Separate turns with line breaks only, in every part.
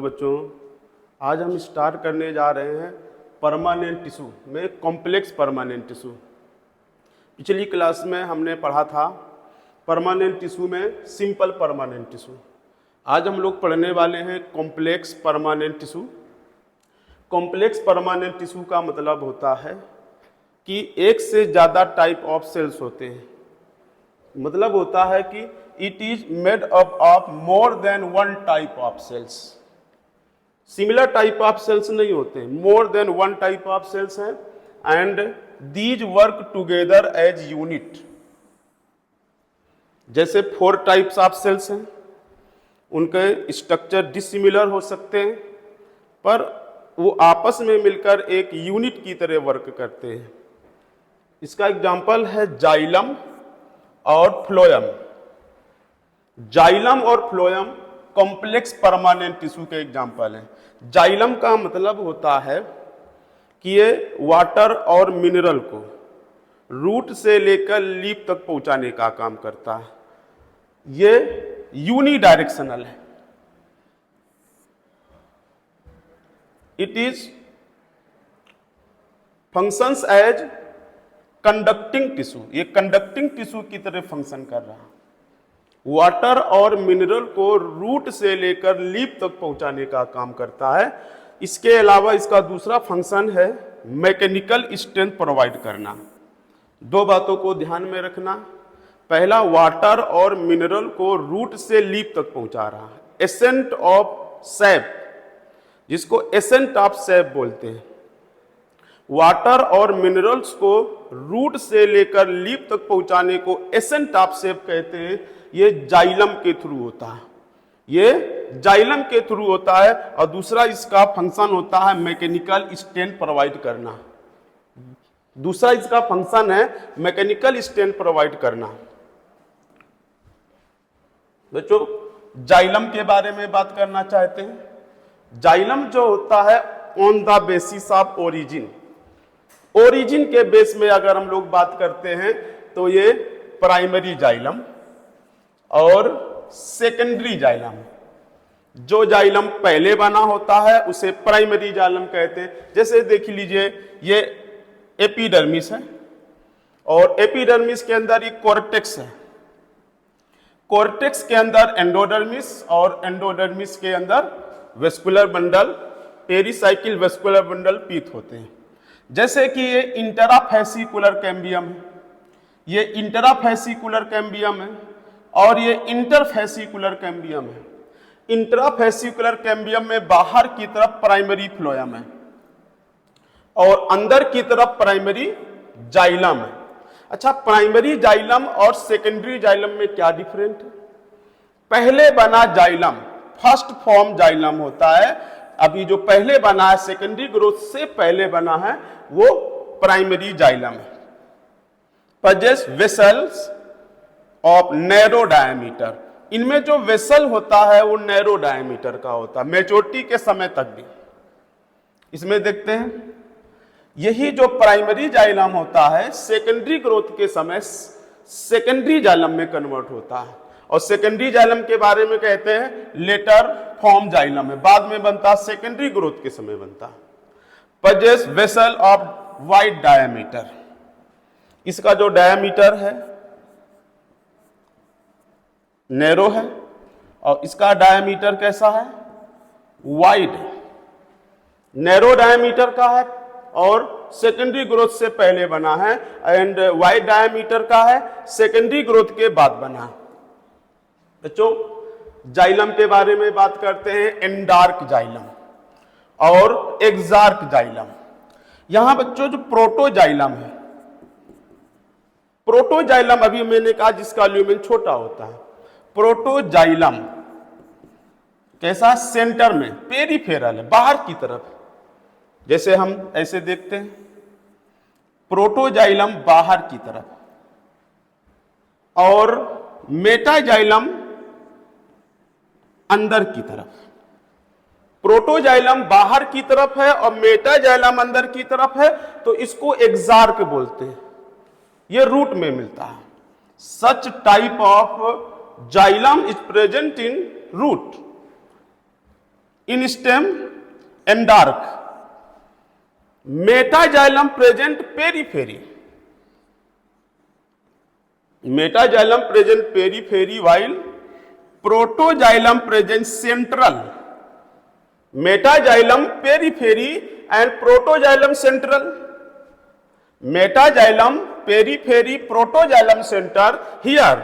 बच्चों, आज हम स्टार्ट करने जा रहे हैं परमानेंट टिश्यू में कॉम्प्लेक्स परमानेंट टिश्यू। पिछली क्लास में हमने पढ़ा था परमानेंट टिश्यू में सिंपल परमानेंट टिश्यू। आज हम लोग पढ़ने वाले हैं complex permanent tissue. Complex permanent tissue का मतलब होता है कि एक से ज़्यादा टाइप ऑफ सेल्स होते हैं। मतलब होता है कि it is made up of more than one type of cells. Similar type of cells नहीं होते, more than one type of cells हैं and these work together as unit. जैसे 4 टाइप्स ऑफ सेल्स हैं, उनके स्ट्रक्चर डिसिमिलर हो सकते हैं पर वो आपस में मिलकर एक यूनिट की तरह वर्क करते हैं। इसका एग्जाम्पल है जाइलम और फ्लोएम। जाइलम और फ्लोएम कॉम्प्लेक्स परमानेंट टिश्यू के एग्जाम्पल हैं। जाइलम का मतलब होता है कि ये वाटर और मिनरल को रूट से लेकर लीफ तक पहुंचाने का काम करता है। ये यूनिडायरेक्शनल है। It is functions as conducting tissue. ये कंडक्टिंग टिश्यू की तरह फंक्शन कर रहा है। वाटर और मिनरल को रूट से लेकर लीफ तक पहुंचाने का काम करता है। इसके अलावा इसका दूसरा फंक्शन है मैकेनिकल स्ट्रेंथ प्रोवाइड करना। 2 बातों को ध्यान में रखना। पहला, वाटर और मिनरल को रूट से लीफ तक पहुंचा रहा है। एसेंट ऑफ सैप, जिसको एसेंट ऑफ सैप बोलते हैं। वाटर और मिनरल्स को रूट से लेकर लीफ तक पहुंचाने को एसेंट ऑफ सैप कहते हैं। ये जाइलम के थ्रू होता है। ये जाइलम के थ्रू होता है। और दूसरा इसका फंक्शन होता है मैकेनिकल स्ट्रेंथ प्रोवाइड करना। दूसरा इसका फंक्शन है मैकेनिकल स्ट्रेंथ प्रोवाइड करना। बच्चों, जाइलम के बारे में बात करना चाहते हैं। जाइलम जो होता है on the basis of origin. Origin के बेस में अगर हम लोग बात करते हैं तो ये प्राइमरी जाइलम और सेकेंडरी जाइलम। जो जाइलम पहले बना होता है उसे प्राइमरी जाइलम कहते हैं। जैसे देख लीजिए, ये एपिडर्मिस है और एपिडर्मिस के अंदर एक कॉर्टेक्स है। कॉर्टेक्स के अंदर एंडोडर्मिस और एंडोडर्मिस के अंदर vascular bundle, pericycle vascular bundle पीत होते हैं। जैसे कि ये इंटराफेसिकुलर कैम्बियम है, ये इंटराफेसिकुलर कैम्बियम है और ये इंटरफेसिकुलर कैम्बियम है। इंटराफेसिकुलर कैम्बियम में बाहर की तरफ प्राइमरी फ्लोएम है और अंदर की तरफ प्राइमरी जाइलम है। अच्छा, प्राइमरी जाइलम और सेकेंडरी जाइलम में क्या डिफरेंट है? पहले बना जाइलम फर्स्ट फॉर्म जाइलम होता है। अभी जो पहले बना है, सेकेंडरी ग्रोथ से पहले बना है, वो प्राइमरी जाइलम है। Possess vessels of narrow diameter. इनमें जो वेसल होता है वो नैरो डायमीटर का होता है मैच्योरिटी के समय तक भी। इसमें देखते हैं, यही जो प्राइमरी जाइलम होता है सेकेंडरी ग्रोथ के समय सेकेंडरी जाइलम में कन्वर्ट होता है। और सेकेंडरी जाइलम के बारे में कहते हैं लेटर फॉर्म जाइलम है, बाद में बनता है, सेकेंडरी ग्रोथ के समय बनता है। Possess vessel of wide diameter. इसका जो डायमीटर है नैरो है और इसका डायमीटर कैसा है? वाइड। नैरो डायमीटर का है और सेकेंडरी ग्रोथ से पहले बना है एंड वाइड डायमीटर का है, सेकेंडरी ग्रोथ के बाद बना है। बच्चों, जाइलम के बारे में बात करते हैं, एंडार्क जाइलम और एक्सार्क जाइलम। यहां बच्चों जो प्रोटोजाइलम है, प्रोटोजाइलम अभी मैंने कहा जिसका ल्यूमेन छोटा होता है। प्रोटोजाइलम कैसा? सेंटर में, पेरिफेरल है, बाहर की तरफ। जैसे हम ऐसे देखते हैं, प्रोटोजाइलम बाहर की तरफ और मेटाजाइलम अंदर की तरफ। प्रोटोजाइलम बाहर की तरफ है और मेटाजाइलम अंदर की तरफ है, तो इसको एक्सार्क बोलते हैं। ये रूट में मिलता है। Such type of xylem is present in root. In stem endarch, metaxylem present periphery, metaxylem present periphery while protoxylem present central, metaxylem periphery and protoxylem central, metaxylem periphery protoxylem center, here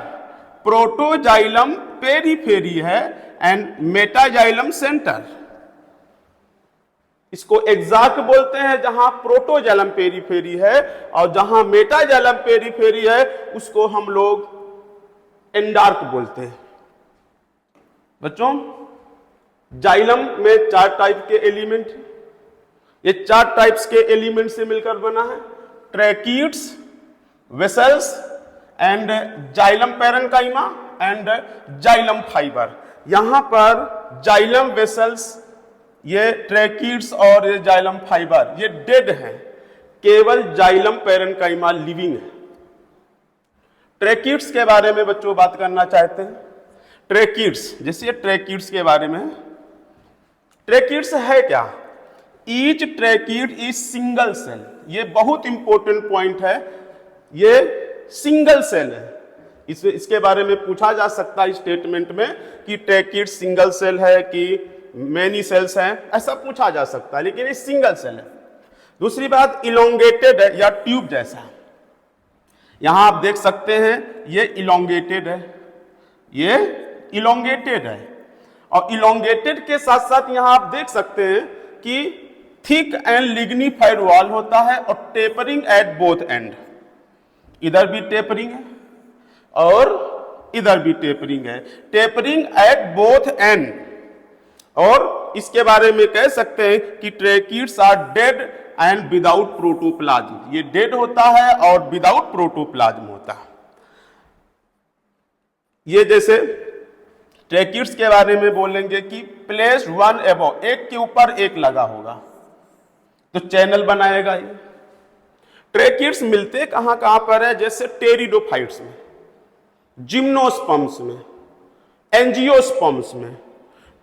protoxylem periphery है and metaxylem center. इसको exarch बोलते हैं जहां protoxylem periphery है, और जहां metaxylem periphery है उसको हम लोग एंडार्क बोलते हैं। बच्चों, जाइलम में 4 टाइप के एलिमेंट, ये 4 टाइप्स के एलिमेंट से मिलकर बना है, tracheids, vessels and xylem parenchyma and xylem fibre. यहां पर जाइलम वेसल्स, ये ट्रैकिड्स और ये जाइलम फाइबर ये डेड है, केवल जाइलम पैरेन्काइमा लिविंग है। ट्रैकिड्स के बारे में बच्चों बात करना चाहते हैं। ट्रैकिड्स, जैसे ट्रैकिड्स के बारे में, ट्रैकिड्स है क्या? Each tracheid is single cell, ये बहुत इंपॉर्टेंट पॉइंट है, ये सिंगल सेल है। इसके बारे में पूछा जा सकता है स्टेटमेंट में कि ट्रैकिड सिंगल सेल है कि मेनी सेल्स हैं, ऐसा पूछा जा सकता है, लेकिन ये सिंगल सेल है। दूसरी बात, इलोंगेटेड है या ट्यूब जैसा, यहां आप देख सकते हैं ये इलोंगेटेड है, ये इलोंगेटेड है, और इलोंगेटेड के साथ साथ यहां आप देख सकते हैं कि थिक एंड लिग्निफाइड वॉल होता है और टेपरिंग एट बोथ एंड, इधर भी टेपरिंग है और इधर भी टेपरिंग है, टेपरिंग एट बोथ एंड। और इसके बारे में कह सकते हैं कि tracheids are dead and without protoplasm, ये डेड होता है और विदाउट प्रोटोप्लाज्म होता है। ये जैसे ट्रैकिड्स के बारे में बोलेंगे कि प्लेस वन एबव, एक के ऊपर एक लगा होगा तो चैनल बनाएगा ये। ट्रैकिड्स मिलते कहां कहां पर है? जैसे टेरिडोफाइट्स में, जिम्नोस्पर्म्स में, एंजियोस्पर्म्स में।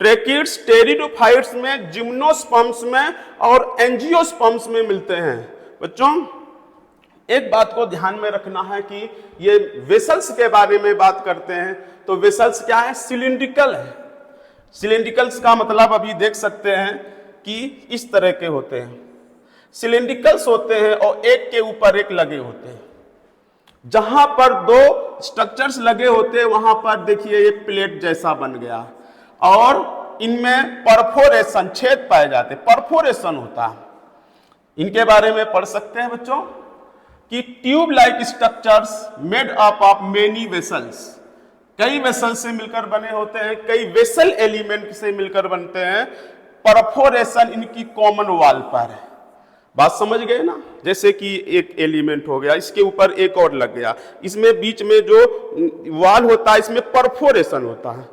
ट्रैकिड्स टेरिडोफाइट्स में, जिम्नोस्पर्म्स में और एंजियोस्पर्म्स में मिलते हैं। बच्चों, एक बात को ध्यान में रखना है कि ये वेसल्स के बारे में बात करते हैं तो वेसल्स क्या है? सिलिंड्रिकल है। सिलिंड्रिकल्स का मतलब अभी देख सकते हैं कि इस तरह के होते हैं, सिलिंड्रिकल्स होते हैं और एक के ऊपर एक लगे होते हैं। जहां पर 2 स्ट्रक्चर्स लगे होते हैं वहां पर देखिए ये प्लेट जैसा बन गया, और इनमें परफोरेशन, छेद पाए जाते, परफोरेशन होता है। इनके बारे में पढ़ सकते हैं बच्चों कि tube like structures made up of many vessels, कई वेसल से मिलकर बने होते हैं, कई वेसल एलिमेंट से मिलकर बनते हैं। परफोरेशन इनकी कॉमन वॉल पर है, बात समझ गए ना? जैसे कि एक एलिमेंट हो गया, इसके ऊपर एक और लग गया, इसमें बीच में जो वॉल होता है इसमें परफोरेशन होता है।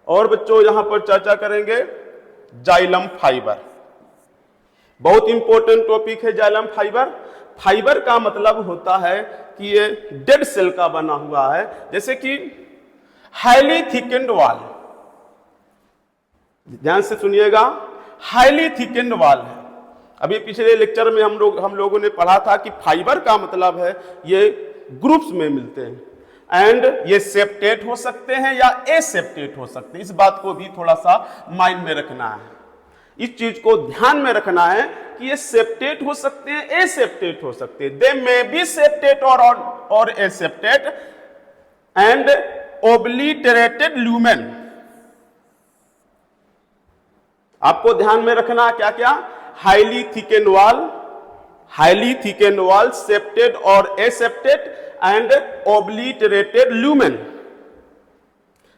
और बच्चों यहां पर चर्चा करेंगे जाइलम फाइबर, बहुत इंपॉर्टेंट टॉपिक है जाइलम फाइबर। फाइबर का मतलब होता है कि ये डेड सेल का बना हुआ है, जैसे कि हाईली थिकेंड वॉल, ध्यान से सुनिएगा, हाईली थिकेंड वॉल है। अभी पिछले लेक्चर में हम लोगों ने पढ़ा था कि फाइबर का मतलब है ये ग्रुप्स में मिलते हैं, एंड ये सेप्टेट हो सकते हैं या एसेप्टेट हो सकते हैं। इस बात को भी थोड़ा सा माइंड में रखना है, इस चीज को ध्यान में रखना है कि ये सेप्टेट हो सकते हैं, एसेप्टेट हो सकते हैं। दे मे बी सेप्टेट और एसेप्टेट एंड ओब्लिटरेटेड ल्यूमेन। आपको ध्यान में रखना क्या क्या? हाईली थिकेंड वॉल, सेप्टेड और aseptate and obliterated lumen.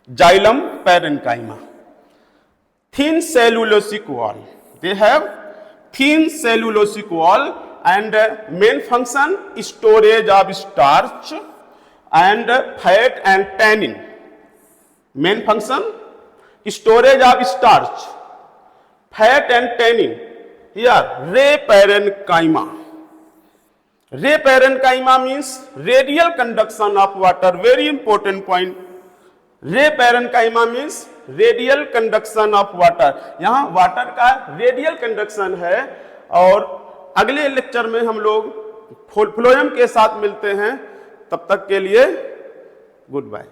Xylem parenchyma, thin cellulosic wall, they have thin cellulosic wall and main function storage of starch and fat and tannin. Main function storage of starch, fat and tannin. Here ray parenchyma. Ray parenchyma means radial conduction of water, very important point. रे parenchyma means radial conduction of water, यहां water का radial conduction है। और अगले lecture में हम लोग phloem के साथ मिलते हैं, तब तक के लिए गुड बाय।